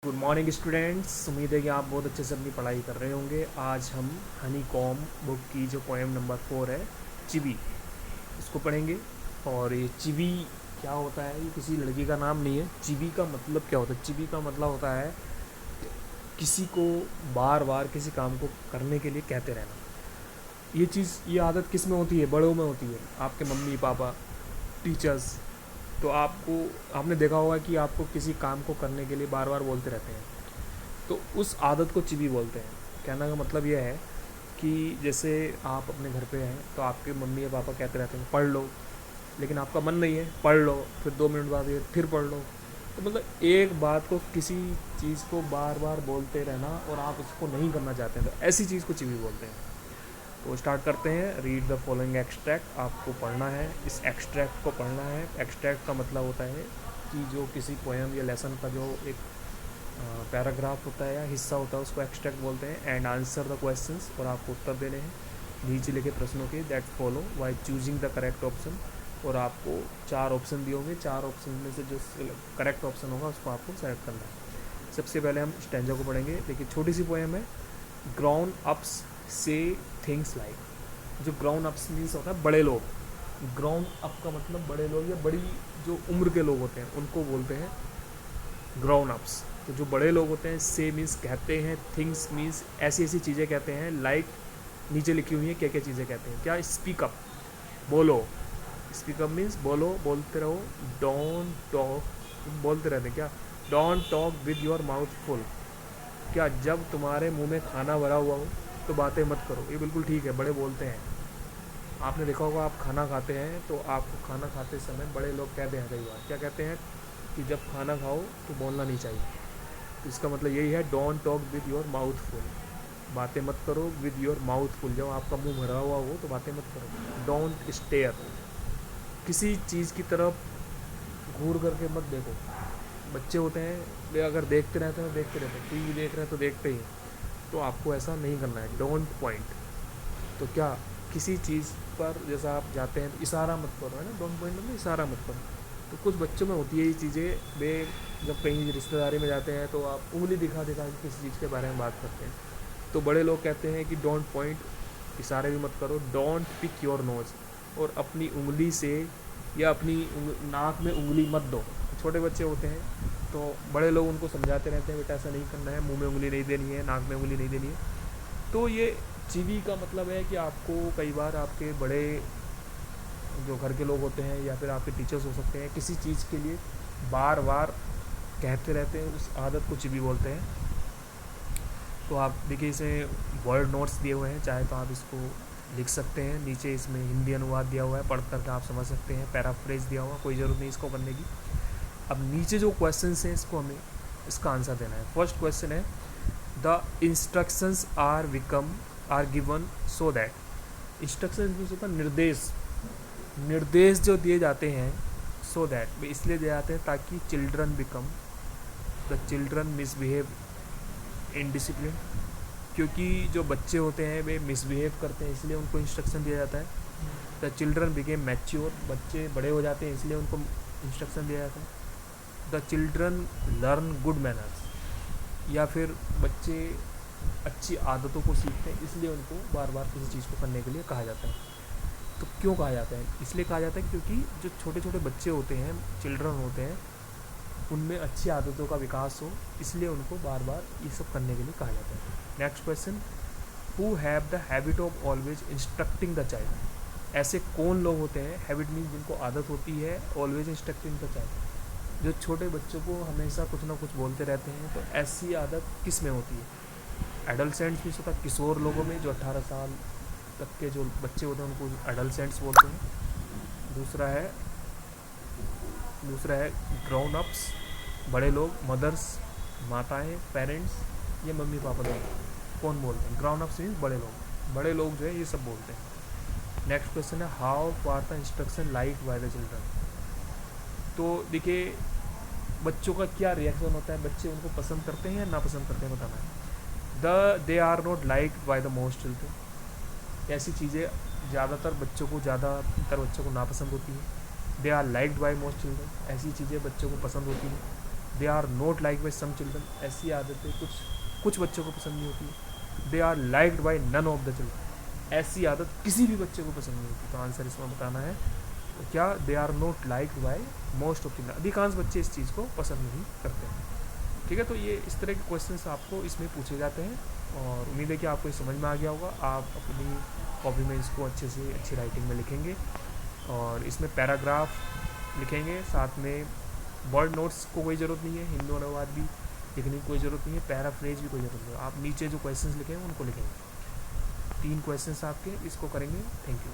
Good morning students. उम्मीद है कि आप बहुत अच्छे से अपनी पढ़ाई कर रहे होंगे। आज हम हनी कॉम बुक की जो पोएम नंबर 4 है, चिवी, इसको पढ़ेंगे। और ये चिवी क्या होता है, ये किसी लड़की का नाम नहीं है। चिवी का मतलब क्या होता है? चिवी का मतलब होता है किसी को बार बार किसी काम को करने के लिए कहते रहना। ये आदत किस में होती है? बड़ों में होती है, आपके मम्मी पापा, टीचर्स। तो आपने देखा होगा कि आपको किसी काम को करने के लिए बार बार बोलते रहते हैं, तो उस आदत को चिवी बोलते हैं। कहने का मतलब यह है कि जैसे आप अपने घर पे हैं तो आपके मम्मी या पापा कहते रहते हैं पढ़ लो, लेकिन आपका मन नहीं है, पढ़ लो, फिर 2 मिनट बाद ये फिर पढ़ लो। तो मतलब एक बात को, किसी चीज़ को बार बार बोलते रहना और आप उसको नहीं करना चाहते हैं, तो ऐसी चीज़ को चिवी बोलते हैं। तो स्टार्ट करते हैं। Read the following extract. आपको पढ़ना है, इस एक्सट्रैक्ट को पढ़ना है। एक्सट्रैक्ट का मतलब होता है कि जो किसी पोएम या लेसन का जो एक पैराग्राफ होता है या हिस्सा होता है, उसको एक्सट्रैक्ट बोलते हैं। एंड आंसर द क्वेश्चंस, और आपको उत्तर देने हैं नीचे लिखे प्रश्नों के, that follow by choosing the correct option. और आपको 4 ऑप्शन दिए होंगे, 4 ऑप्शन में से जो करेक्ट ऑप्शन होगा उसको आपको सेलेक्ट करना है। सबसे पहले हम स्टैंजा को पढ़ेंगे। देखिए, छोटी सी पोएम है। ग्राउंड अप्स से थिंग्स लाइक। जो ग्राउंड अप्स मीन्स होता है बड़े लोग। ग्राउंड अप का मतलब बड़े लोग या बड़ी जो उम्र के लोग होते हैं उनको बोलते हैं ग्राउंड अप्स। तो जो बड़े लोग होते हैं, से मीन्स कहते हैं, थिंग्स मीन्स ऐसी ऐसी चीज़ें कहते हैं, लाइक नीचे लिखी हुई हैं क्या क्या चीज़ें कहते हैं। क्या? स्पीकअप, बोलो। स्पीकअप मीन्स बोलो, बोलते रहो। डोंट टॉक, बोलते रहते हैं क्या? Don't talk with your mouth full. क्या? जब तुम्हारे मुंह में खाना भरा हुआ हो तो बातें मत करो। ये बिल्कुल ठीक है, बड़े बोलते हैं। आपने देखा होगा, आप खाना खाते हैं तो आपको खाना खाते समय बड़े लोग कहते हैं कई बार, क्या कहते हैं कि जब खाना खाओ तो बोलना नहीं चाहिए। तो इसका मतलब यही है, don't talk with your mouth full. बातें मत करो विद योर माउथ फुल, जब आपका मुंह भरा हुआ हो तो बातें मत करो। डोंट स्टेयर, किसी चीज़ की तरफ घूर करके मत देखो। बच्चे होते हैं, वे अगर देखते रहते हैं तो देखते रहते हैं, टीवी देख रहे हैं तो देखते ही, तो आपको ऐसा नहीं करना है। Don't point. तो क्या? किसी चीज़ पर जैसा आप जाते हैं तो इशारा मत करो, है ना? डोंट पॉइंट मतलब इशारा मत करो। तो कुछ बच्चों में होती है ये चीज़ें, वे जब कहीं रिश्तेदारी में जाते हैं तो आप उंगली दिखा दिखा के किसी चीज़ के बारे में बात करते हैं। तो बड़े लोग कहते हैं कि डोंट पॉइंट, इशारे भी मत करो। डोंट पिक योर नोज, और अपनी उंगली से या अपनी नाक में उंगली मत दो। छोटे बच्चे होते हैं तो बड़े लोग उनको समझाते रहते हैं, बेटा ऐसा नहीं करना है, मुंह में उंगली नहीं देनी है, नाक में उंगली नहीं देनी है। तो ये चिवी का मतलब है कि आपको कई बार आपके बड़े जो घर के लोग होते हैं या फिर आपके टीचर्स हो सकते हैं, किसी चीज़ के लिए बार बार कहते रहते हैं, उस आदत को चिवी बोलते हैं। तो आप देखिए, इसमें वर्ड नोट्स दिए हुए हैं, चाहे तो आप इसको लिख सकते हैं। नीचे इसमें हिंदी अनुवाद दिया हुआ है, पढ़ करके आप समझ सकते हैं। पैराफ्रेज दिया हुआ, कोई ज़रूरत नहीं इसको करने की। अब नीचे जो क्वेश्चन हैं, इसको हमें इसका आंसर देना है। फर्स्ट क्वेश्चन है, the instructions are given so that. Instruction means होता है निर्देश। निर्देश जो दिए जाते हैं, सो दैट इसलिए दिए जाते हैं ताकि children become, the children misbehave in discipline. क्योंकि जो बच्चे होते हैं वे मिसबिहेव करते हैं, इसलिए उनको इंस्ट्रक्शन दिया जाता है। द चिल्ड्रन बिकेम मैच्योर, बच्चे बड़े हो जाते हैं इसलिए उनको इंस्ट्रक्शन दिया जाता है। The children learn good manners, या फिर बच्चे अच्छी आदतों को सीखते हैं इसलिए उनको बार बार किसी चीज़ को करने के लिए कहा जाता है। तो क्यों कहा जाता है? इसलिए कहा जाता है क्योंकि जो छोटे छोटे बच्चे होते हैं, चिल्ड्रन होते हैं, उनमें अच्छी आदतों का विकास हो, इसलिए उनको बार बार ये सब करने के लिए कहा जाता है। Next question, who have the habit of always instructing the child. ऐसे कौन लोग होते हैं? हैबिट मीन्स जिनको आदत होती है ऑलवेज इंस्ट्रक्टिंग द चाइल्ड, जो छोटे बच्चों को हमेशा कुछ ना कुछ बोलते रहते हैं। तो ऐसी आदत किस में होती है? एडल्सेंट्स मीन्स होता है किशोर लोगों में, जो 18 साल तक के जो बच्चे होते हैं उनको एडल्सेंट्स बोलते हैं। दूसरा है ग्राउंड अप्स, बड़े लोग, मदर्स, माताएं, पेरेंट्स, ये मम्मी पापा लोग कौन बोलते हैं? ग्राउंड अप्स मीन्स बड़े लोग। बड़े लोग जो है ये सब बोलते हैं। नेक्स्ट क्वेश्चन है, how are the instruction like by the children. तो देखिए, बच्चों का क्या रिएक्शन होता है, बच्चे उनको पसंद करते हैं या नापसंद करते हैं, बताना है। They are not liked by the most children. ऐसी चीज़ें ज़्यादातर बच्चों को नापसंद होती हैं। They are liked by most children, ऐसी चीज़ें बच्चों को पसंद होती हैं। They are not like by some children, ऐसी आदतें कुछ बच्चों को पसंद नहीं होती। They are liked by none of the children, ऐसी आदत किसी भी बच्चे को पसंद नहीं होती। तो आंसर इसमें बताना है तो क्या, they are not liked by most of children, अधिकांश बच्चे इस चीज़ को पसंद नहीं करते हैं। ठीक है, तो ये इस तरह के क्वेश्चंस आपको इसमें पूछे जाते हैं और उम्मीद है कि आपको ये समझ में आ गया होगा। आप अपनी कॉपी में इसको अच्छे से अच्छी राइटिंग में लिखेंगे और इसमें पैराग्राफ लिखेंगे, साथ में वर्ड नोट्स को कोई ज़रूरत नहीं है, हिंदू अनुवाद भी लिखने की कोई ज़रूरत नहीं है, पैराफ्रेज भी कोई ज़रूरत नहीं है। आप नीचे जो क्वेश्चंस लिखेंगे उनको लिखेंगे। 3 क्वेश्चंस आपके इसको करेंगे। Thank you.